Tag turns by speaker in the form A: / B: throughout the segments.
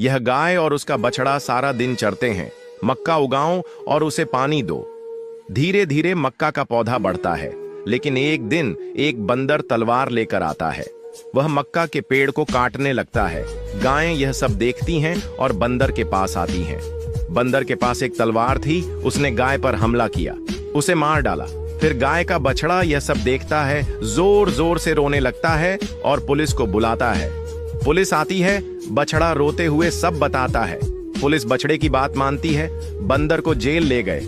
A: यह गाय और उसका बछड़ा सारा दिन चरते हैं। मक्का उगाओ और उसे पानी दो। धीरे धीरे मक्का का पौधा बढ़ता है, लेकिन एक दिन एक बंदर तलवार लेकर आता है। वह मक्का के पेड़ को काटने लगता है। गायें यह सब देखती हैं और बंदर के पास आती हैं। बंदर के पास एक तलवार थी। उसने गाय पर हमला किया, उसे मार डाला। फिर गाय का बछड़ा यह सब देखता है, जोर जोर से रोने लगता है और पुलिस को बुलाता है। पुलिस आती है। बछड़ा रोते हुए सब बताता है। पुलिस बछड़े की बात मानती है। बंदर को जेल ले गए।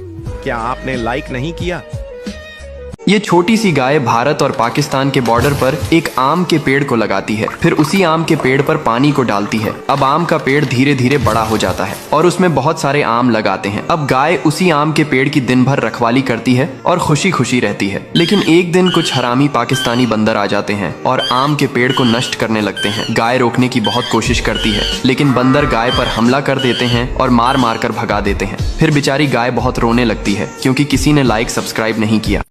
A: क्या आपने लाइक नहीं किया?
B: ये छोटी सी गाय भारत और पाकिस्तान के बॉर्डर पर एक आम के पेड़ को लगाती है, फिर उसी आम के पेड़ पर पानी को डालती है। अब आम का पेड़ धीरे धीरे बड़ा हो जाता है और उसमें बहुत सारे आम लगाते हैं। अब गाय उसी आम के पेड़ की दिन भर रखवाली करती है और खुशी खुशी रहती है। लेकिन एक दिन कुछ हरामी पाकिस्तानी बंदर आ जाते हैं और आम के पेड़ को नष्ट करने लगते हैं। गाय रोकने की बहुत कोशिश करती है, लेकिन बंदर गाय पर हमला कर देते हैं और मार मार कर भगा देते हैं। फिर बेचारी गाय बहुत रोने लगती है, क्योंकि किसी ने लाइक सब्सक्राइब नहीं किया।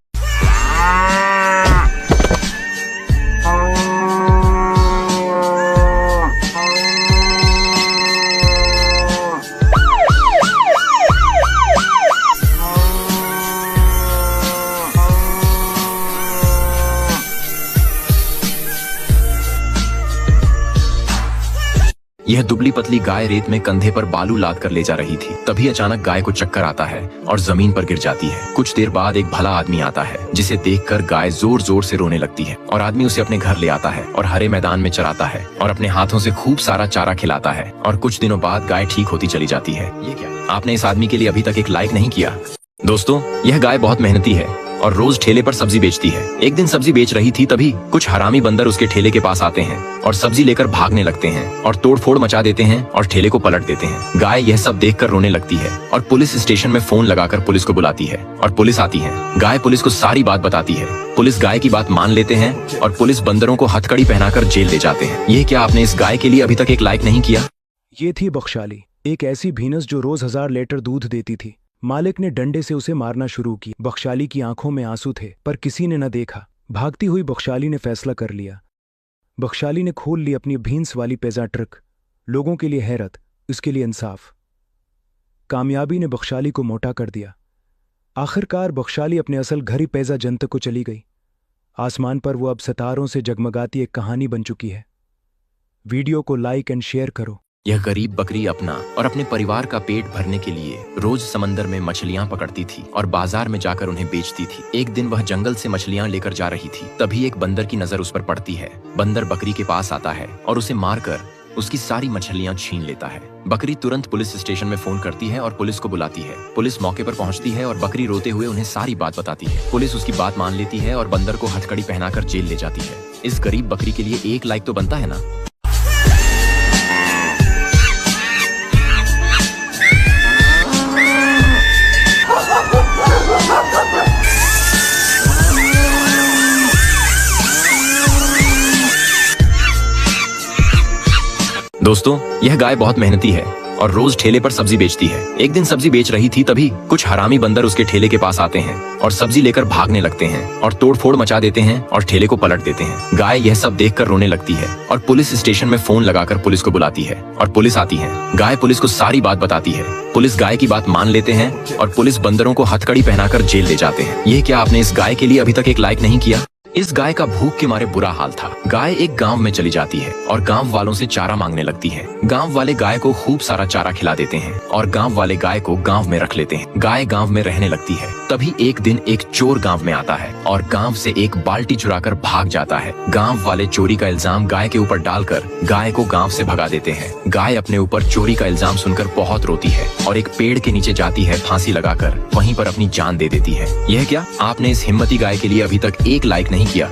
C: यह दुबली पतली गाय रेत में कंधे पर बालू लाद कर ले जा रही थी। तभी अचानक गाय को चक्कर आता है और जमीन पर गिर जाती है। कुछ देर बाद एक भला आदमी आता है, जिसे देखकर गाय जोर जोर से रोने लगती है और आदमी उसे अपने घर ले आता है और हरे मैदान में चराता है और अपने हाथों से खूब सारा चारा खिलाता है। और कुछ दिनों बाद गाय ठीक होती चली जाती है। ये क्या? आपने इस आदमी के लिए अभी तक एक लाइक नहीं किया? दोस्तों, यह गाय बहुत मेहनती है और रोज ठेले पर सब्जी बेचती है। एक दिन सब्जी बेच रही थी, तभी कुछ हरामी बंदर उसके ठेले के पास आते हैं और सब्जी लेकर भागने लगते हैं और तोड़फोड़ मचा देते हैं और ठेले को पलट देते हैं। गाय यह सब देखकर रोने लगती है और पुलिस स्टेशन में फोन लगाकर पुलिस को बुलाती है और पुलिस आती है। गाय पुलिस को सारी बात बताती है। पुलिस गाय की बात मान लेते हैं और पुलिस बंदरों को हथकड़ी पहनाकर जेल ले जाते हैं। ये क्या आपने इस गाय के लिए अभी तक एक लाइक नहीं किया?
D: ये थी बख्शाली, एक ऐसी भीनस जो रोज 1000 लीटर दूध देती थी। मालिक ने डंडे से उसे मारना शुरू की। बख्शाली की आंखों में आंसू थे, पर किसी ने न देखा। भागती हुई बख्शाली ने फैसला कर लिया। बख्शाली ने खोल ली अपनी भींस वाली पेजा ट्रक। लोगों के लिए हैरत, उसके लिए इंसाफ। कामयाबी ने बख्शाली को मोटा कर दिया। आखिरकार बख्शाली अपने असल घर ही पेजा जंत को चली गई। आसमान पर वो अब सितारों से जगमगाती एक कहानी बन चुकी है। वीडियो को लाइक एंड शेयर करो।
C: यह गरीब बकरी अपना और अपने परिवार का पेट भरने के लिए रोज समंदर में मछलियां पकड़ती थी और बाजार में जाकर उन्हें बेचती थी। एक दिन वह जंगल से मछलियां लेकर जा रही थी। तभी एक बंदर की नजर उस पर पड़ती है। बंदर बकरी के पास आता है और उसे मारकर उसकी सारी मछलियां छीन लेता है। बकरी तुरंत पुलिस स्टेशन में फोन करती है और पुलिस को बुलाती है। पुलिस मौके पर पहुंचती है और बकरी रोते हुए उन्हें सारी बात बताती है। पुलिस उसकी बात मान लेती है और बंदर को हथकड़ी पहनाकर जेल ले जाती है। इस गरीब बकरी के लिए एक लाइक तो बनता है ना? दोस्तों, यह गाय बहुत मेहनती है और रोज ठेले पर सब्जी बेचती है। एक दिन सब्जी बेच रही थी, तभी कुछ हरामी बंदर उसके ठेले के पास आते हैं और सब्जी लेकर भागने लगते हैं और तोड़फोड़ मचा देते हैं और ठेले को पलट देते हैं। गाय यह सब देखकर रोने लगती है और पुलिस स्टेशन में फोन लगाकर पुलिस को बुलाती है और पुलिस आती है। गाय पुलिस को सारी बात बताती है। पुलिस गाय की बात मान लेते हैं और पुलिस बंदरों को हथकड़ी पहनाकर जेल ले जाते हैं। ये क्या आपने इस गाय के लिए अभी तक एक लाइक नहीं किया? इस गाय का भूख के मारे बुरा हाल था। गाय एक गांव में चली जाती है और गांव वालों से चारा मांगने लगती है। गांव वाले गाय को खूब सारा चारा खिला देते हैं और गांव वाले गाय को गांव में रख लेते हैं। गाय गांव में रहने लगती है। तभी एक दिन एक चोर गांव में आता है और गांव से एक बाल्टी चुराकर भाग जाता है। गांव वाले चोरी का इल्जाम गाय के ऊपर डालकर गाय को गांव से भगा देते हैं। गाय अपने ऊपर चोरी का इल्जाम सुनकर बहुत रोती है और एक पेड़ के नीचे जाती है फांसी लगाकर वहीं पर अपनी जान दे देती है। यह क्या आपने इस हिम्मती गाय के लिए अभी तक एक लाइक नहीं किया?